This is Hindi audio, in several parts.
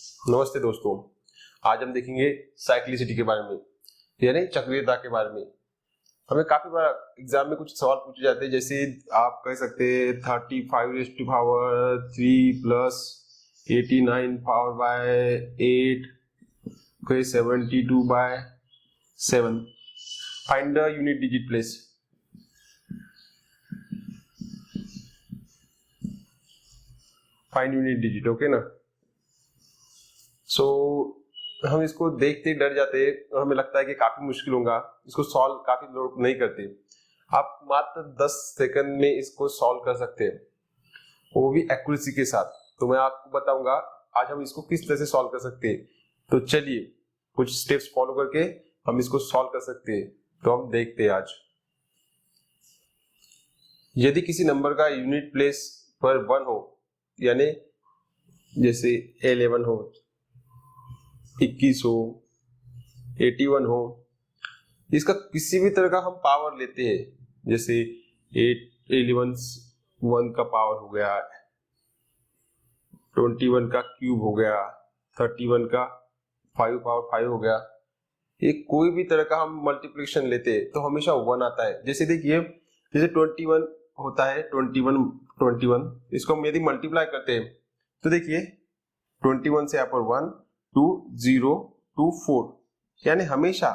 नमस्ते दोस्तों, आज हम देखेंगे साइक्लिसिटी के बारे में, यानी चक्रीयता के बारे में। हमें काफी बार एग्जाम में कुछ सवाल पूछे जाते हैं, जैसे आप कह सकते हैं 35⁻³ प्लस 89 पावर बाय 8 कोई 72/7 find the unit digit place. Find unit digit, okay ना। हम इसको देखते ही डर जाते हैं और हमें लगता है कि काफी मुश्किल होगा, इसको सॉल्व काफी लोग नहीं करते। आप मात्र 10 सेकंड में इसको सॉल्व कर सकते हैं, वो भी एक्यूरेसी के साथ। तो मैं आपको बताऊंगा आज हम इसको किस तरह से सॉल्व कर सकते हैं। तो चलिए कुछ स्टेप्स फॉलो करके हम इसको सॉल्व कर सकते हैं। तो हम देखते हैं आज। यदि किसी नंबर का यूनिट प्लेस पर 1 हो, यानी जैसे 11 हो, 21 हो, 81 हो, इसका किसी भी तरह का हम पावर लेते हैं, जैसे 11 1 का पावर हो गया, 21 का क्यूब हो गया, 31 का 5 पावर 5 हो गया। ये कोई भी तरह का हम मल्टीप्लिकेशन लेते हैं तो हमेशा 1 आता है। जैसे देखिए, जैसे 21 होता है, 21 इसको हम यदि मल्टीप्लाई करते हैं तो देखिए 21 से यहाँ पर 1 2 0 2 4, यानी हमेशा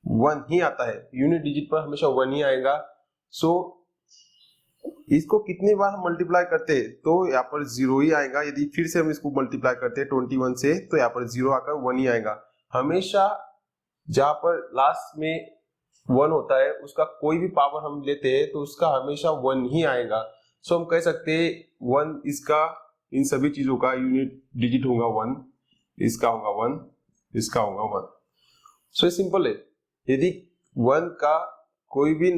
1 ही आता है। यूनिट डिजिट पर हमेशा 1 ही आएगा। सो इसको कितनी बार हम मल्टीप्लाई करते हैं तो यहाँ पर 0 ही आएगा। यदि फिर से हम इसको मल्टीप्लाई करते हैं 21 से तो यहाँ पर 0 आकर 1 ही आएगा। हमेशा जहां पर लास्ट में 1 होता है उसका कोई भी पावर हम लेते हैं तो उसका हमेशा 1 ही आएगा। सो हम कह सकते हैं 1 इसका, इन सभी चीजों का यूनिट डिजिट होगा 1, इसका होगा 1, इसका होगा 1। सो ये सिंपल है। यदि 1 का कोई भी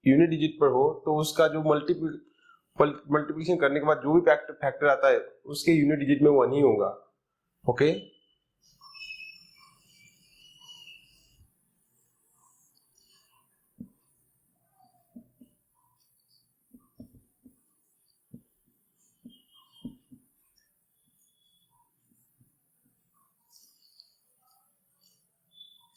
यूनिट डिजिट पर हो तो उसका जो मल्टीप्लिकेशन करने के बाद जो भी फैक्टर आता है उसके यूनिट डिजिट में 1 ही होगा। ओके,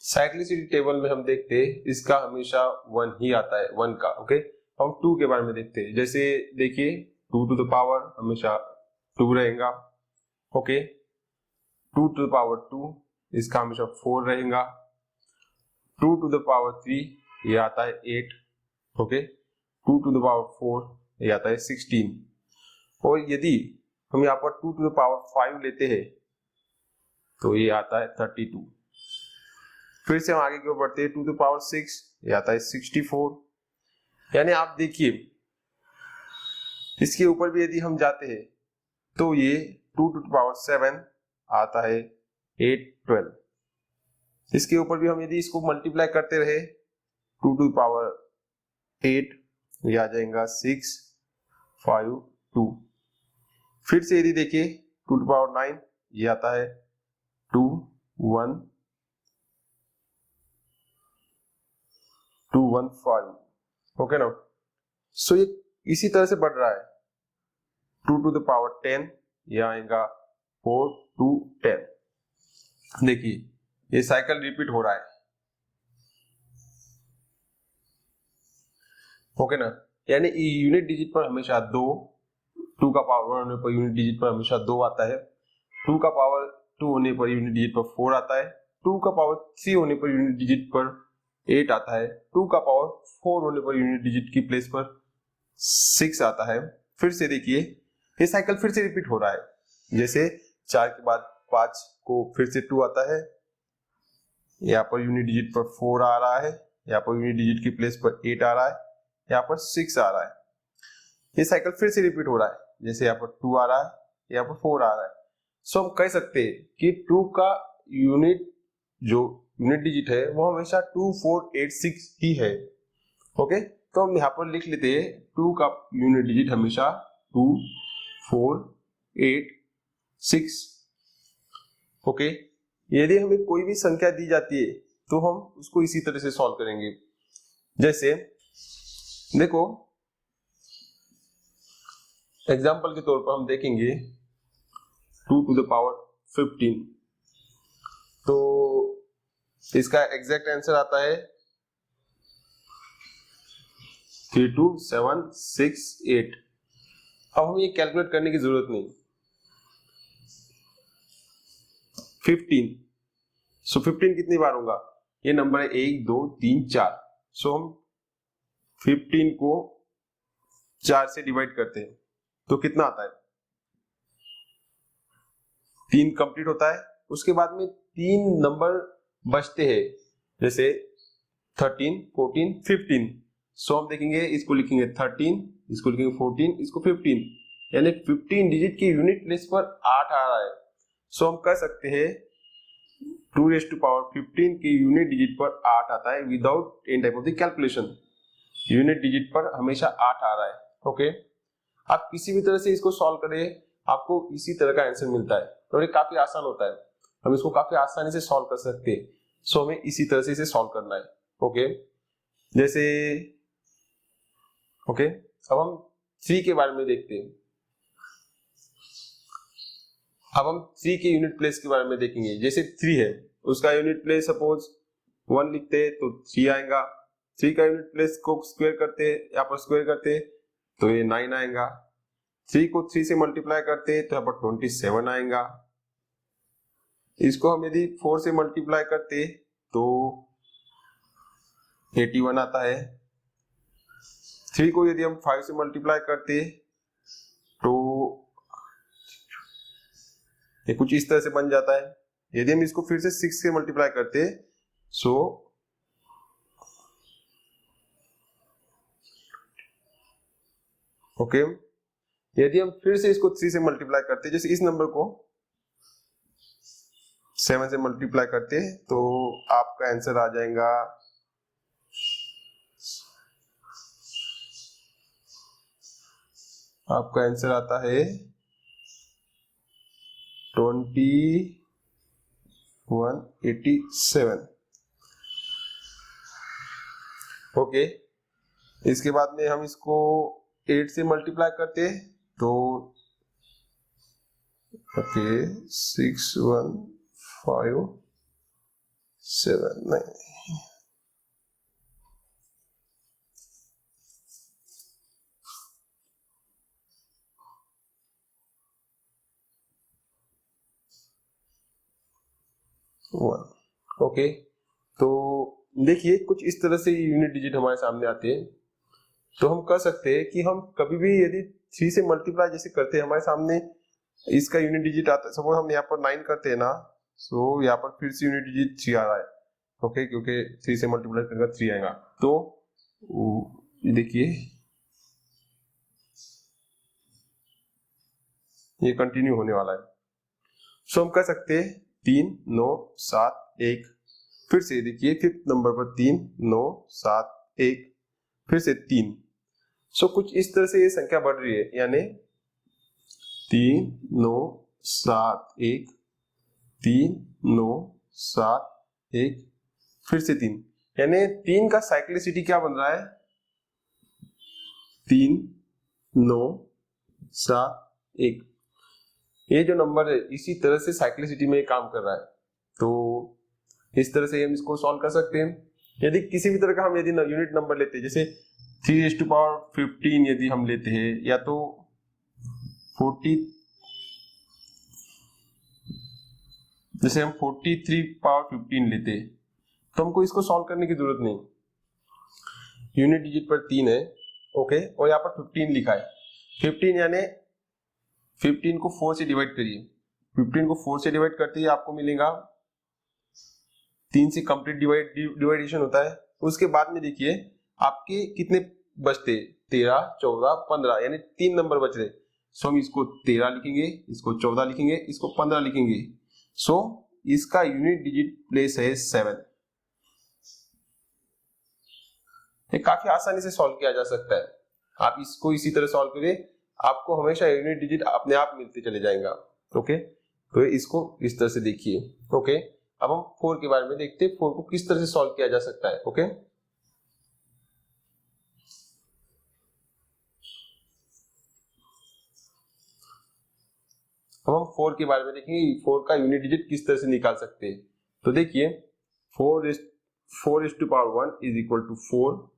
साइक्लिसिटी टेबल में हम देखते हैं इसका हमेशा 1 ही आता है, 1 का। ओके, हम 2 के बारे में देखते हैं। जैसे देखिए 2 टू द पावर हमेशा 2 रहेगा। ओके, 2 टू द पावर 2 इसका हमेशा 4 रहेगा। 2 टू द पावर 3 ये आता है 8। ओके, 2 टू द पावर 4 ये आता है 16। और यदि हम यहाँ पर 2 टू द पावर 5 लेते हैं तो ये आता है 32। फिर से हम आगे की ओर बढ़ते हैं, 2 टू द पावर 6 ये आता है 64। यानी आप देखिए इसके ऊपर भी यदि हम जाते हैं तो ये 2 टू द पावर 7 आता है 812। इसके ऊपर भी हम यदि इसको मल्टीप्लाई करते रहे 2 टू द पावर 8 ये आ जाएगा 6 5 2। फिर से यदि देखिए 2 टू द पावर 9 ये आता है 2 1 2 1 5। ओके ना। सो ये इसी तरह से बढ़ रहा है। 2 टू द पावर 10 ये आएगा 4 2 10। देखिए ये साइकिल रिपीट हो रहा है। ओके ना, यानी यूनिट डिजिट पर हमेशा 2, 2 का पावर 1 होने पर यूनिट डिजिट पर हमेशा 2 आता है। 2 का पावर 2 होने पर यूनिट डिजिट पर 4 आता है। 2 का पावर 3 होने पर यूनिट डिजिट पर 8 आता है। 2 का पावर 4 होने पर यूनिट डिजिट की प्लेस पर 6 आता है। फिर से देखिए ये साइकिल फिर से रिपीट हो रहा है। जैसे 4 के बाद 5 को फिर से 2 आता है, यहाँ पर यूनिट डिजिट पर 4 आ रहा है, यहाँ पर यूनिट डिजिट की प्लेस पर 8 आ रहा है, यहाँ पर 6 आ रहा है। ये साइकिल फिर से रिपीट हो रहा है। जैसे यहाँ पर 2 आ रहा है, यहाँ पर 4 आ रहा है। सो हम कह सकते हैं कि 2 का यूनिट डिजिट है वो हमेशा 2486 ही है। ओके, तो हम यहाँ पर लिख लेते हैं 2 का यूनिट डिजिट हमेशा 2486। ओके, यदि हमें कोई भी संख्या दी जाती है तो हम उसको इसी तरह से सॉल्व करेंगे। जैसे देखो एग्जाम्पल के तौर पर हम देखेंगे 2 टू द पावर 15। तो इसका एग्जैक्ट आंसर आता है 32768। अब हमें ये कैलकुलेट करने की जरूरत नहीं। 15, सो 15 कितनी बार होगा? ये नंबर है 1 2 3 4। सो हम 15 को 4 से डिवाइड करते हैं तो कितना आता है? 3 कंप्लीट होता है। उसके बाद में 3 नंबर बचते हैं, जैसे 13 14 15। सो हम देखेंगे, इसको लिखेंगे 13, इसको लिखेंगे 14, इसको 15, यानी 15 डिजिट की यूनिट प्लेस पर 8 आ रहा है। सो हम कह सकते हैं 2⁻15 की यूनिट डिजिट पर 8 आता है without any type of the calculation. Unit digit पर हमेशा 8 आ रहा है। ओके, आप किसी भी तरह से इसको सॉल्व करें, आपको इसी तरह का आंसर मिलता है और ये काफी आसान होता है। हम इसको काफी आसानी से सॉल्व कर सकते हैं। सो हमें इसी तरह से इसे सॉल्व करना है। ओके, जैसे ओके, अब हम 3 के बारे में देखते हैं। अब हम 3 के यूनिट प्लेस के बारे में देखेंगे। जैसे 3 है, उसका यूनिट प्लेस सपोज 1 लिखते हैं तो 3 आएगा। 3 का यूनिट प्लेस को स्क्वायर करते हैं, यहाँ पर स्क्वायर करते हैं तो ये 9 आएगा। 3 को 3 से मल्टीप्लाई करते हैं तो यहाँ पर 27 आएगा। इसको हम यदि 4 से मल्टीप्लाई करते तो 81 आता है। 3 को यदि हम 5 से मल्टीप्लाई करते तो ये कुछ इस तरह से बन जाता है। यदि हम इसको फिर से 6 से मल्टीप्लाई करते सो ओके, यदि हम फिर से इसको 3 से मल्टीप्लाई करते, जैसे इस नंबर को 7 से मल्टीप्लाई करते तो आपका आंसर आ जाएगा आपका आंसर आता है 2187। ओके, इसके बाद में हम इसको 8 से मल्टीप्लाई करते तो ओके 6157 1। ओके, तो देखिए कुछ इस तरह से यूनिट डिजिट हमारे सामने आते हैं। तो हम कह सकते हैं कि हम कभी भी यदि 3 से मल्टीप्लाई जैसे करते हैं, हमारे सामने इसका यूनिट डिजिट आता है। सपोज हम यहाँ पर 9 करते हैं ना, सो यहाँ पर फिर से यूनिट डिजिट 3 आ रहा है। ओके, क्योंकि 3 से मल्टीप्लाई करेगा 3 आएगा। तो देखिए ये कंटिन्यू होने वाला है। सो हम कह सकते हैं 3 9 7 1। फिर से देखिए 5th नंबर पर 3 9 7 1, फिर से 3। सो कुछ इस तरह से ये संख्या बढ़ रही है, यानी 3 9 7 1 3 9 7 1, फिर से 3, यानी 3 का साइक्लिसिटी क्या बन रहा है? 3 9 7 1। ये जो नंबर है इसी तरह से साइक्लिसिटी में काम कर रहा है। तो इस तरह से हम इसको सॉल्व कर सकते हैं। यदि किसी भी तरह का हम यदि यूनिट नंबर लेते हैं, जैसे 3⁻15 यदि हम लेते हैं, या तो 40, जैसे हम 43/15 लेते हैं, तो हमको इसको सॉल्व करने की जरूरत नहीं। यूनिट डिजिट पर 3 है, ओके, और यहाँ पर 15 लिखा है। 15 यानी 15 को 4 से डिवाइड करिए। 15 को 4 से डिवाइड करते ही आपको मिलेगा 3 से कंप्लीट डिवाइडेशन होता है। उसके बाद में देखिए आपके कितने बचते, 13 14 15, यानी 3 नंबर बच रहे। सो हम इसको 13 लिखेंगे, इसको 14 लिखेंगे, इसको 15 लिखेंगे। सो इसका यूनिट डिजिट प्लेस है 7। ये काफी आसानी से सॉल्व किया जा सकता है। आप इसको इसी तरह सॉल्व करिए, आपको हमेशा यूनिट डिजिट अपने आप मिलते चले जाएगा। ओके, तो इसको इस तरह से देखिए। ओके, अब हम 4 के बारे में देखते हैं, 4 को किस तरह से सॉल्व किया जा सकता है। ओके, अब हम 4 के बारे में देखेंगे, 4 का यूनिट डिजिट किस तरह से निकाल सकते हैं। तो देखिए 4 is to power 1 is equal to 4,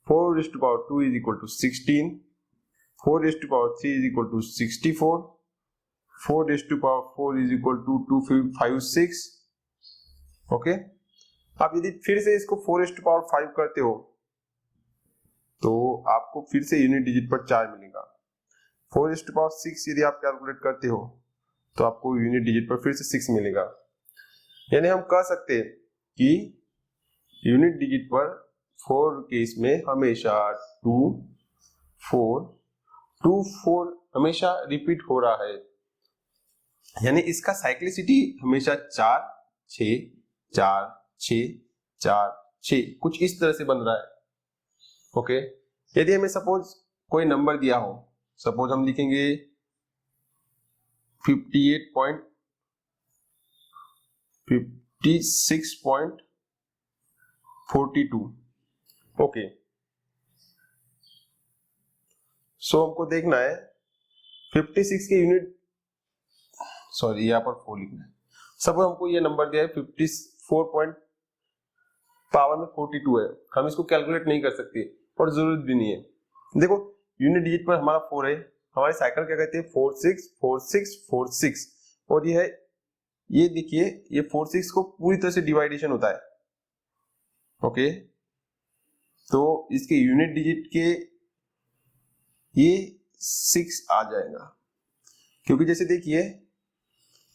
4 is to power 2 is equal to 16, 4 is to power 3 is equal to 64, 4 is to power 4 is equal to 256। Okay, आप यदि फिर से इसको 4 is to power 5 करते हो तो आपको फिर से यूनिट डिजिट पर 4 मिलेगा। 4 is to power 6 यदि आप कैलकुलेट करते हो तो आपको यूनिट डिजिट पर फिर से 6 मिलेगा। यानी हम कह सकते हैं कि यूनिट डिजिट पर 4 केस में हमेशा 2 4 हमेशा रिपीट हो रहा है, यानी इसका साइक्लिसिटी हमेशा 4 6 4 6 4 6 कुछ इस तरह से बन रहा है। ओके, यदि हमें सपोज कोई नंबर दिया हो, सपोज हम लिखेंगे 56.42। ओके, सो हमको देखना है 56 के यूनिट, सॉरी यहाँ पर 4 लिखना है। सपोज हमको ये नंबर दिया है 54 पावर में 42 है, हम इसको कैलकुलेट नहीं कर सकते और जरूरत भी नहीं है। देखो यूनिट डिजिट पर हमारा 4 है, हमारे साइकिल क्या कहते हैं 4 6 4 6 4 6, और ये है, ये देखिए ये 4 6 को पूरी तरह से डिवाइडेशन होता है। ओके, तो इसके यूनिट डिजिट के ये 6 आ जाएगा, क्योंकि जैसे देखिए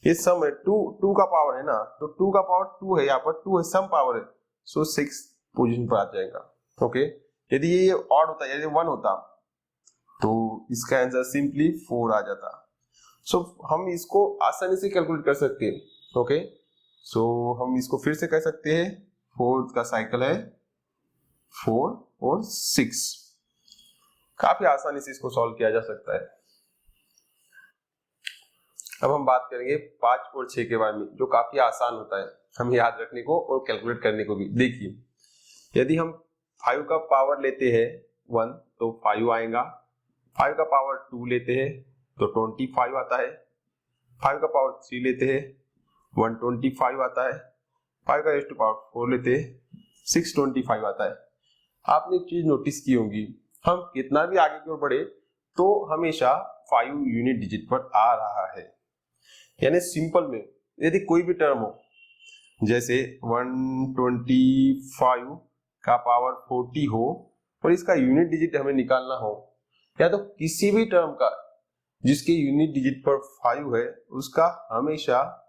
ये सम है, 2 का पावर है ना, तो 2 का पावर 2 है, यहाँ पर 2 है, सम पावर है, सो 6 पोजीशन पर आ जाएगा। ओके, यदि ये ऑड होता, यदि 1 होता तो इसका आंसर सिंपली 4 आ जाता। सो हम इसको आसानी से कैलकुलेट कर सकते हैं। ओके, सो हम इसको फिर से कह सकते हैं, 4 का साइकिल है 4 और 6, काफी आसानी से इसको सॉल्व किया जा सकता है। अब हम बात करेंगे 5 और 6 के बारे में, जो काफी आसान होता है हम याद रखने को और कैलकुलेट करने को भी। देखिए यदि हम 5 का पावर लेते हैं 1 तो 5 आएगा, 5 का पावर 2 लेते हैं तो 25 आता है, 5 का पावर 3 लेते हैं 125 आता है, 5 का रेज़ टू पावर 4 लेते हैं 625 आता है। आपने एक चीज नोटिस की होगी, हम कितना भी आगे की ओर बढ़े तो हमेशा 5 यूनिट डिजिट पर आ रहा है। यानी सिंपल में यदि कोई भी टर्म हो, जैसे 125 का पावर 40 हो और इसका यूनिट डिजिट हमें निकालना हो, या तो किसी भी टर्म का जिसके यूनिट डिजिट पर 5 है उसका हमेशा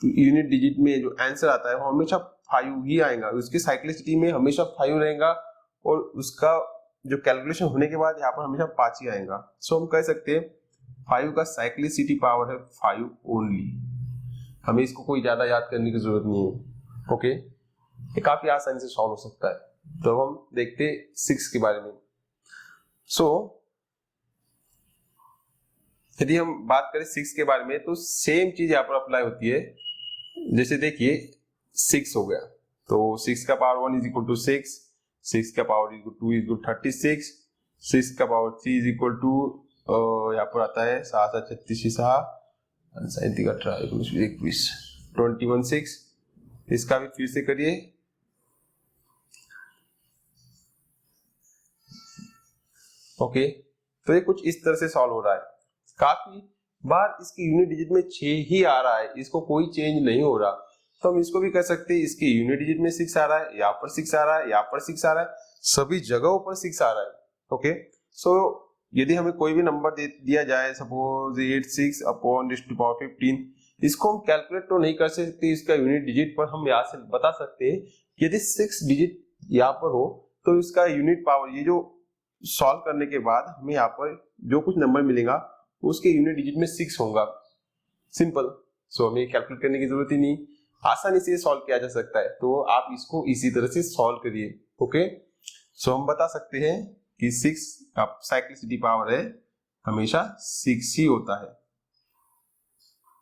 यूनिट डिजिट में जो आंसर आता है वो हमेशा 5 ही आएगा, उसकी साइक्लिसिटी में हमेशा 5 रहेगा और उसका जो कैलकुलेशन होने के बाद यहाँ पर हमेशा 5 ही आएगा। सो हम कह सकते हैं 5 का साइक्लिसिटी पावर है 5 ओनली। हमें इसको कोई ज्यादा याद करने की जरूरत नहीं है। ओके, ये काफी आसानी से सॉल्व हो सकता है। तो हम देखते 6 के बारे में। सो यदि हम बात करें 6 के बारे में तो सेम चीज यहाँ पर अप्लाई होती है। जैसे देखिए 6 हो गया तो 6 का पावर 1 इज इक्वल टू 6, 6 का पावर 2 इज इक्वल 36, 6 का पावर 3 इज इक्वल टू यहाँ पर आता है 7 36 18 19 21 6। इसका भी फिर से करिए। ओके, तो ये कुछ इस तरह से सॉल्व हो रहा है। काफी बार इसकी यूनिट डिजिट में 6 ही आ रहा है, इसको कोई चेंज नहीं हो रहा, तो हम इसको भी कह सकते हैं इसकी यूनिट डिजिट में 6 आ रहा है, यहाँ पर 6 आ रहा है, यहाँ पर 6 आ रहा है, सभी जगहों पर 6 आ रहा है। ओके, सो यदि हमें कोई भी नंबर दिया जाए, सपोज 86/15, इसको हम कैलकुलेट तो नहीं कर सकते इसका यूनिट डिजिट, पर हम यहाँ से बता सकते हैं यदि 6 डिजिट यहाँ पर हो तो इसका यूनिट पावर, ये जो सॉल्व करने के बाद हमें यहाँ पर जो कुछ नंबर मिलेगा उसके यूनिट डिजिट में 6 होगा। सिंपल, सो हमें कैलकुलेट करने की जरूरत ही नहीं, आसानी से सॉल्व किया जा सकता है। तो आप इसको इसी तरह से सॉल्व करिए। ओके, सो हम बता सकते हैं कि 6 का साइक्लिसिटी पावर है हमेशा 6 ही होता है।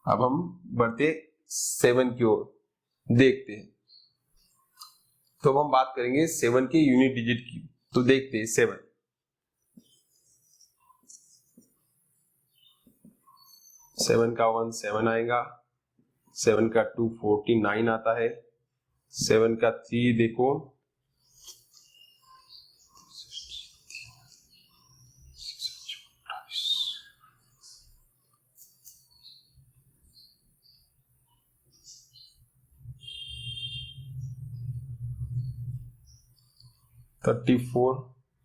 अब हम बढ़ते 7 की ओर देखते हैं। तो हम बात करेंगे 7 के यूनिट डिजिट की। तो देखते हैं 7। 7 का 1 7 आएगा, 7 का 2 49 आता है, 7 का 3 देखो 34,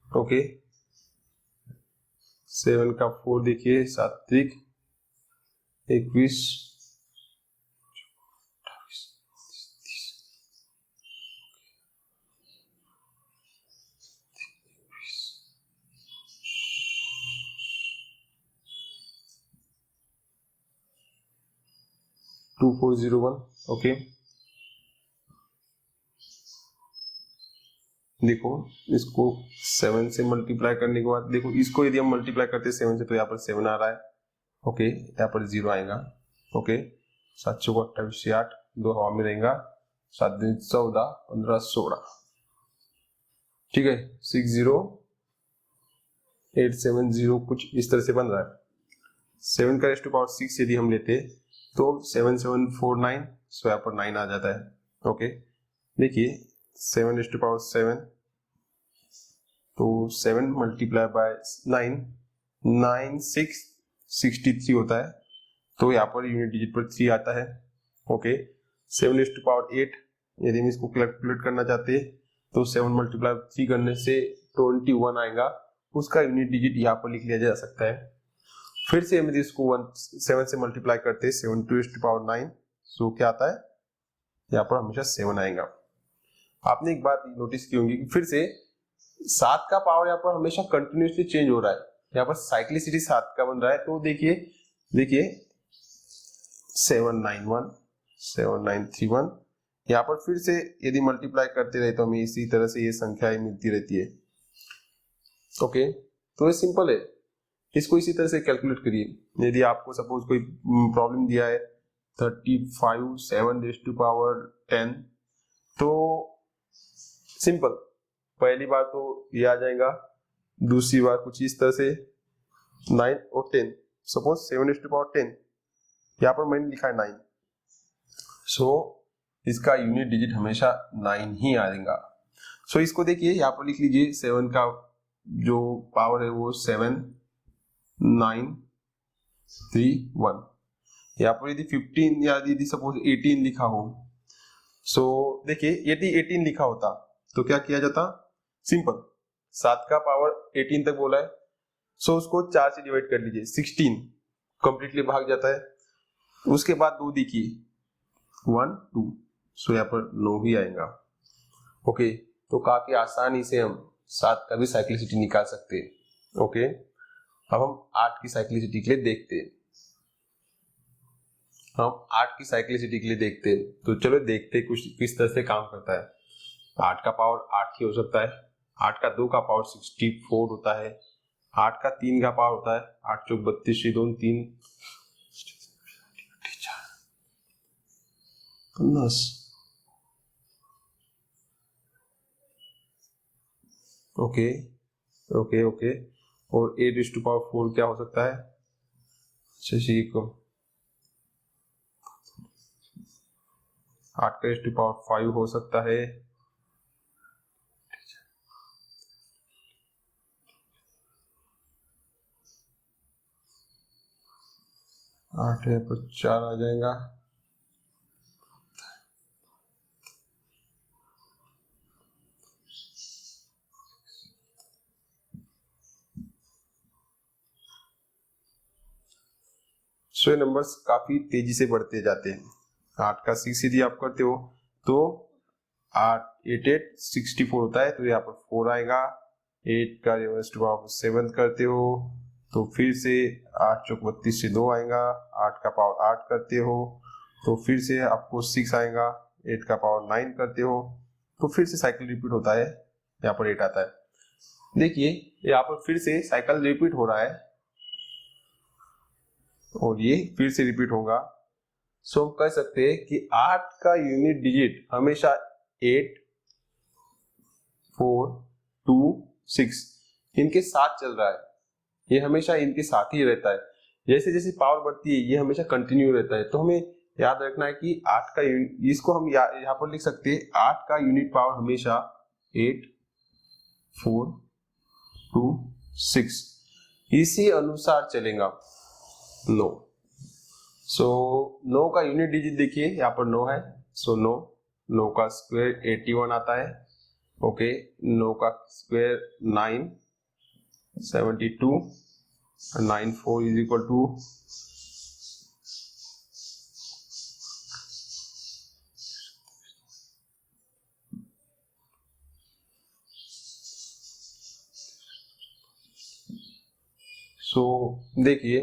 ओके। 7 का 4 देखिए 7 21, 2401, ओके। देखो इसको 7 से मल्टीप्लाई करने के बाद देखो इसको यदि हम मल्टीप्लाई करते हैं 7 से तो यहाँ पर 7 आ रहा है, ओके। यहाँ पर 0 आएगा, ओके। 7 को 28 से 8 2 हवा में रहेगा, 7 दिन 14 15 16, ठीक है। 60870 कुछ इस तरह से बन रहा है। 7 का रेज़ टू पावर 6 यदि हम लेते तो 7749, सो यहाँ पर 9 आ जाता है, ओके। देखिए 7 रेज़ टू पावर 7 तो 7 मल्टीप्लाई बाय 9 9663 होता है, तो यहाँ पर यूनिट डिजिट पर 3 आता है, ओके। 7 रेज़ टू पावर 8 यदि हम इसको कैलकुलेट करना चाहते हैं तो 7 मल्टीप्लाई 3 करने से 21 आएगा, उसका यूनिट डिजिट यहाँ पर लिख लिया जा सकता है। फिर से हम इसको 7 से मल्टीप्लाई करते हैं 7 टू रेज़ टू पावर 9, सो क्या आता है यहाँ पर हमेशा 7 आएगा। आपने एक बात नोटिस की होगी कि फिर से 7 का पावर यहाँ पर हमेशा कंटिन्यूसली चेंज हो रहा है, यहाँ पर साइक्लिसिटी 7 का बन रहा है, तो देखिए 791 7931, यहाँ पर फिर से यदि मल्टीप्लाई करते रहे तो हमें इसी तरह से ये संख्याएं मिलती रहती है, ओके। तो ये सिंपल है, इसको इसी तरह से कैलकुलेट करिए। यदि आपको सपोज कोई प्रॉब्लम दिया है 35 7 रेज़ टू पावर 10, तो सिंपल पहली बार तो ये आ जाएगा, दूसरी बार कुछ इस तरह से 9 और 10, सपोज 7 रेज़ टू पावर 10, यहाँ पर मैंने लिखा है 9, सो इसका यूनिट डिजिट हमेशा 9 ही आएगा। सो इसको देखिए यहाँ पर लिख लीजिए, 7 का जो पावर है वो 7931, यहाँ पर यदि 15 या यदि सपोज 18 लिखा हो, सो देखिए यदि 18 लिखा होता तो क्या किया जाता, सिंपल 7 का पावर 18 तक बोला है, सो उसको 4 से डिवाइड कर लीजिए, 16 कंप्लीटली भाग जाता है, उसके बाद 2 देखिए 1 2, सो यहाँ पर 9 ही आएगा, ओके। तो काफी आसानी से हम 7 का भी साइक्लिसिटी निकाल सकते हैं, ओके। अब हम 8 की साइक्लिसिटी के लिए देखते हैं, तो चलो देखते हैं कुछ किस तरह से काम करता है। 8 का पावर 8 ही हो सकता है, 8 का 2 का पावर 64 होता है, 8 का 3 का पावर होता है 8 चौक 32 2 3 50, ओके ओके ओके। और 8 रेज़ टू पावर 4 क्या हो सकता है, शशि को 8 का रेज़ टू पावर 5 हो सकता है, 8 है पर 4 आ जाएगा, सो ये नंबर्स काफी तेजी से बढ़ते जाते हैं। 8 का 6 यदि आप करते हो तो 8 8 8 64 होता है, तो यहाँ पर 4 आएगा। 8 का रेज़ टू पावर 7 करते हो तो फिर से 8 चौक 32 से 2 आएगा, 8 का पावर 8 करते हो तो फिर से आपको 6 आएगा, 8 का पावर 9 करते हो तो फिर से साइकिल रिपीट होता है, यहाँ पर 8 आता है। देखिए यहाँ पर फिर से साइकिल रिपीट हो रहा है और ये फिर से रिपीट होगा, सो हम कह सकते हैं कि 8 का यूनिट डिजिट हमेशा 8 4 2 6 इनके साथ चल रहा है, ये हमेशा इनके साथ ही रहता है। जैसे जैसे पावर बढ़ती है ये हमेशा कंटिन्यू रहता है। तो हमें याद रखना है कि 8 का इसको हम यहाँ पर लिख सकते हैं 8 का यूनिट पावर हमेशा 8 4 2 6 इसी अनुसार चलेगा 9। सो 9 का यूनिट डिजिट देखिए यहाँ पर 9 है। सो 9 का स्क्वायर 81 आता है। ओके 9 का स्क्वायर 9 72 9 4 इज इक्वल टू 'सो देखिए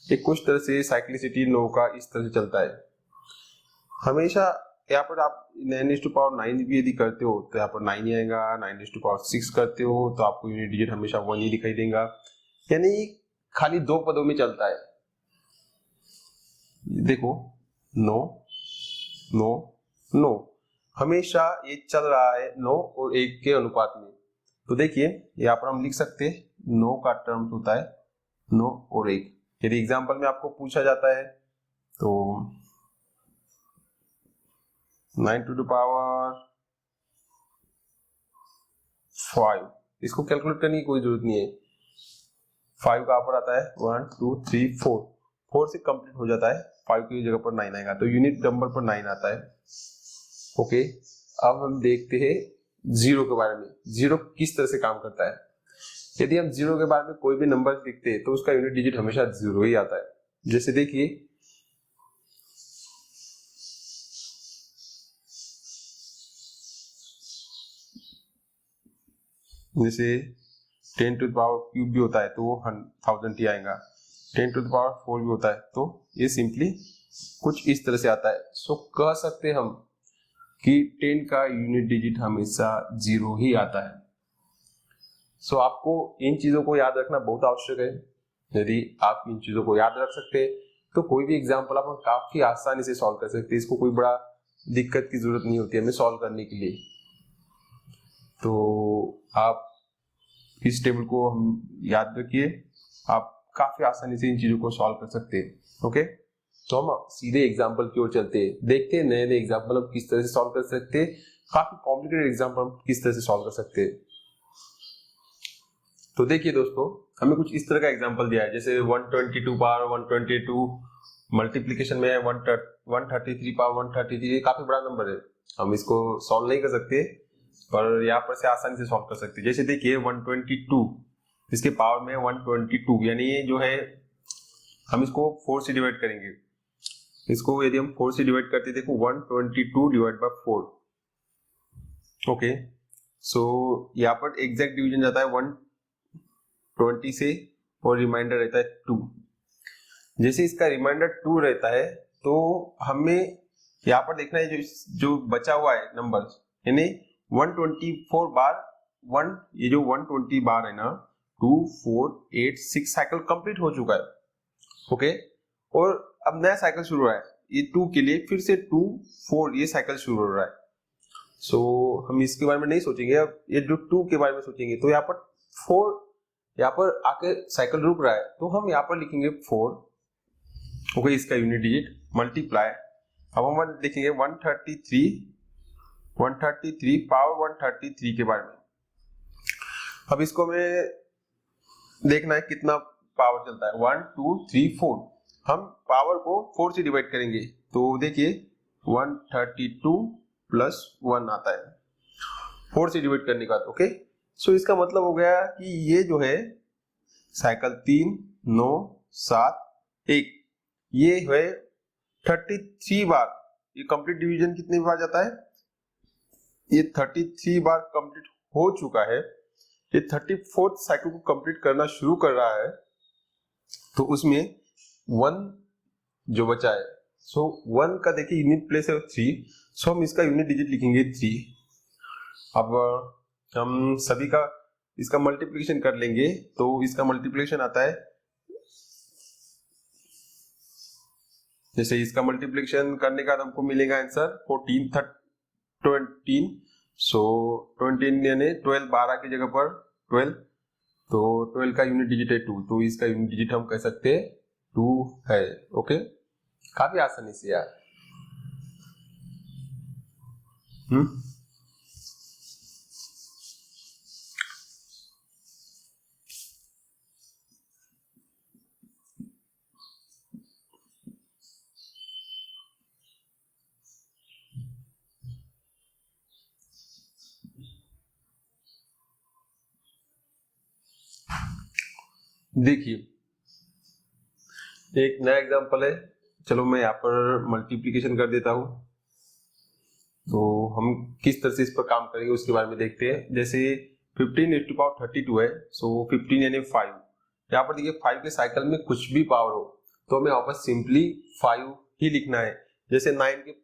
एक कुछ तरह से साइक्लिसिटी 9 का इस तरह से चलता है। हमेशा यहाँ पर आप 9 भी यदि करते हो तो यहाँ पर 9 ही आएगा। 9 करते हो तो आपको यूनिट डिजिट हमेशा 1 ही दिखाई देगा। यानी खाली 2 पदों में चलता है। देखो 9 9 9 हमेशा ये चल रहा है 9 और 1 के अनुपात में। तो देखिए यहाँ पर हम लिख सकते हैं 9 का टर्म्स होता है 9 और 1। यदि एग्जाम्पल में आपको पूछा जाता है तो 9 to the power 5 इसको कैलकुलेट करने की कोई जरूरत नहीं है। 5 कहां पर आता है 1 2 3 4 4 से कंप्लीट हो जाता है। 5 की जगह पर 9 आएगा तो यूनिट नंबर पर 9 आता है। ओके अब हम देखते हैं जीरो के बारे में। जीरो किस तरह से काम करता है। यदि हम जीरो के बारे में कोई भी नंबर लिखते हैं तो उसका यूनिट डिजिट हमेशा 0 ही आता है। जैसे देखिए जैसे 10 टू द पावर क्यूब भी होता है तो वो 1000 ही आएगा। 10 टू द पावर 4 भी होता है तो ये सिंपली कुछ इस तरह से आता है। सो कह सकते हम कि 10 का यूनिट डिजिट हमेशा 0 ही आता है। सो आपको इन चीजों को याद रखना बहुत आवश्यक है। यदि आप इन चीजों को याद रख सकते हैं तो कोई भी एग्जाम्पल आप काफी आसानी से सॉल्व कर सकते हैं। इसको कोई बड़ा दिक्कत की जरूरत नहीं होती है हमें सॉल्व करने के लिए। तो आप इस टेबल को हम याद रखिए, आप काफी आसानी से इन चीजों को सॉल्व कर सकते हैं। ओके तो हम सीधे एग्जाम्पल की ओर चलते हैं, देखते हैं नए नए एग्जाम्पल हम किस तरह से सॉल्व कर सकते हैं। काफी कॉम्प्लिकेटेड एग्जाम्पल हम किस तरह से सॉल्व कर सकते हैं। तो देखिए दोस्तों हमें कुछ इस तरह का एग्जाम्पल दिया है। जैसे 122 पावर 122 मल्टीप्लीकेशन में है 133 पावर 133 काफी बड़ा नंबर है। हम इसको सॉल्व नहीं कर सकते पर यहाँ पर से आसानी से सॉल्व कर सकते हैं। जैसे देखिए 122 इसके पावर में 122 यानी ये जो है हम इसको 4 से डिवाइड करेंगे। इसको यदि हम 4 से डिवाइड करते देखो 122 डिवाइड बाय 4। ओके सो यहाँ पर एग्जैक्ट डिवीजन जाता है 120 से और रिमाइंडर रहता है 2। जैसे इसका रिमाइंडर 2 रहता है तो हमें यहाँ पर देखना है जो बचा हुआ है नंबर यानी 124 बार 1 ये जो 120 बार है ना 2 4 8 6 साइकिल कंप्लीट हो चुका है। ओके और अब नया साइकिल शुरू हो रहा है ये 2 के लिए फिर से 2 4 ये साइकिल शुरू हो रहा है। सो हम इसके बारे में नहीं सोचेंगे, अब ये जो 2 के बारे में सोचेंगे। तो यहाँ पर 4 यहाँ पर आके साइकिल रुक रहा है तो हम यहाँ पर लिखेंगे 4। ओके इसका यूनिट डिजिट मल्टीप्लाई। अब हम लिखेंगे 133 पावर 133 के बारे में। अब इसको हमें देखना है कितना पावर चलता है 1 2 3 4। हम पावर को 4 से डिवाइड करेंगे तो देखिए 132 प्लस 1 आता है 4 से डिवाइड करने के बाद। ओके सो इसका मतलब हो गया कि ये जो है साइकिल 3 9 7 1 ये है 33 बार। ये कंप्लीट डिवीजन कितने बार जाता है ये 33 बार कंप्लीट हो चुका है। ये 34th साइकिल को कंप्लीट करना शुरू कर रहा है तो उसमें 1 जो बचा है। सो 1 का देखिए यूनिट प्लेस है 3। सो हम इसका यूनिट डिजिट लिखेंगे 3। अब हम सभी का इसका मल्टीप्लिकेशन कर लेंगे तो इसका मल्टीप्लिकेशन आता है जैसे इसका मल्टीप्लिकेशन करने का हमको मिलेगा आंसर 14 सो 20 यानी 12 12 की जगह पर 12 तो 12 का यूनिट डिजिट है 2 तो इसका यूनिट डिजिट हम कह सकते हैं 2 है। ओके, काफी आसानी से यार। देखिए एक नया एग्जांपल है, चलो मैं यहाँ पर मल्टीप्लिकेशन कर देता हूं, तो हम किस तरह से इस पर काम करेंगे उसके बारे में देखते हैं। जैसे 15⁻32 है, सो 15 यानी 5। यहाँ पर देखिए 5 के साइकिल में कुछ भी पावर हो तो हमें वापस सिंपली 5 ही लिखना है। जैसे 9 के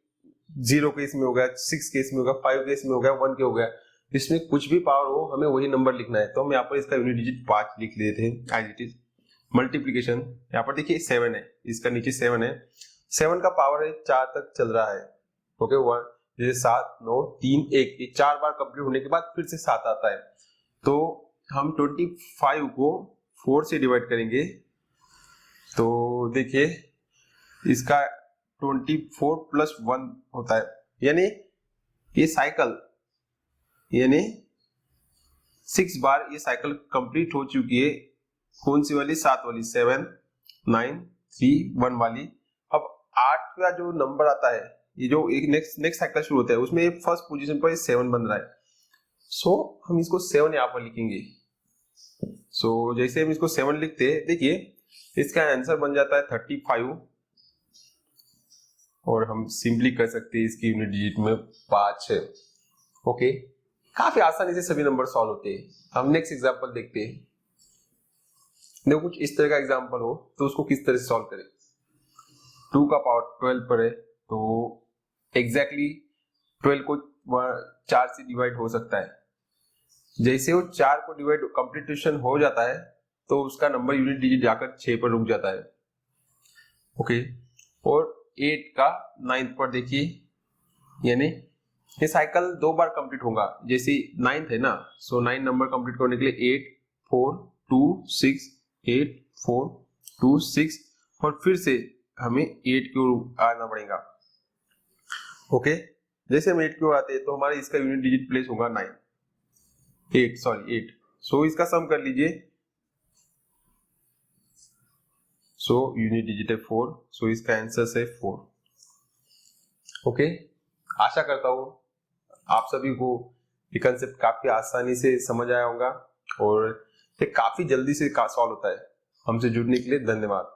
0 केस में हो गया, 6 केस में हो गया, 5 केस में हो गया, 1 के हो गया, इसमें कुछ भी पावर हो हमें वही नंबर लिखना है। तो हम यहाँ पर इसका यूनिट डिजिट 5 लिख देते हैं एज इट इज। मल्टीप्लीकेशन यहाँ पर देखिए 7 है, इसका नीचे 7 है, 7 का पावर है 4 तक चल रहा है। ओके, 1 जैसे 7 9 3 1, ये 4 बार कंप्लीट होने के बाद फिर से 7 आता है। तो हम 25 को 4 से डिवाइड करेंगे, तो देखिए इसका 24 + 1 होता है, यानी ये साइकिल यानी 6 बार ये साइकिल कंप्लीट हो चुकी है। कौन सी वाली? 7 वाली, 7 9 3 1 वाली। अब 8 का जो नंबर आता है, ये जो एक नेक्स्ट साइकिल शुरू होता है उसमें फर्स्ट पोजीशन पर 7 बन रहा है, सो हम इसको 7 यहाँ पर लिखेंगे। सो जैसे हम इसको 7 लिखते हैं, देखिए इसका आंसर बन जाता है 35, और हम सिंपली कर सकते हैं इसकी यूनिट डिजिट में 5 है। ओके, काफी आसानी से सभी नंबर सॉल्व होते हैं। हम नेक्स्ट एग्जांपल देखते हैं। देखो कुछ इस तरह का एग्जांपल हो तो उसको किस तरह से सॉल्व करें। 2 का पावर 12 पर है, तो एग्जैक्टली 12 को 4 से डिवाइड हो सकता है। जैसे वो 4 को डिवाइड कंप्लीटेशन हो जाता है तो उसका नंबर यूनिट डिजिट जाकर 6 पर रुक जाता है। ओके, और 8 का 9 पर देखिए, यानी ये साइकिल 2 बार कंप्लीट होगा। जैसे 9 है ना, सो 9 नंबर कंप्लीट करने के लिए 8 4 2 6 8 4 2 6, और फिर से हमें 8 की ओर आना पड़ेगा। ओके, जैसे हम 8 की ओर आते हैं तो हमारे इसका यूनिट डिजिट प्लेस होगा 8। सो इसका सम कर लीजिए, सो यूनिट डिजिट है 4, सो इसका आंसर है 4। ओके, आशा करता हूं आप सभी को ये कंसेप्ट काफी आसानी से समझ आया होगा और ये काफी जल्दी से सॉल्व होता है। हमसे जुड़ने के लिए धन्यवाद।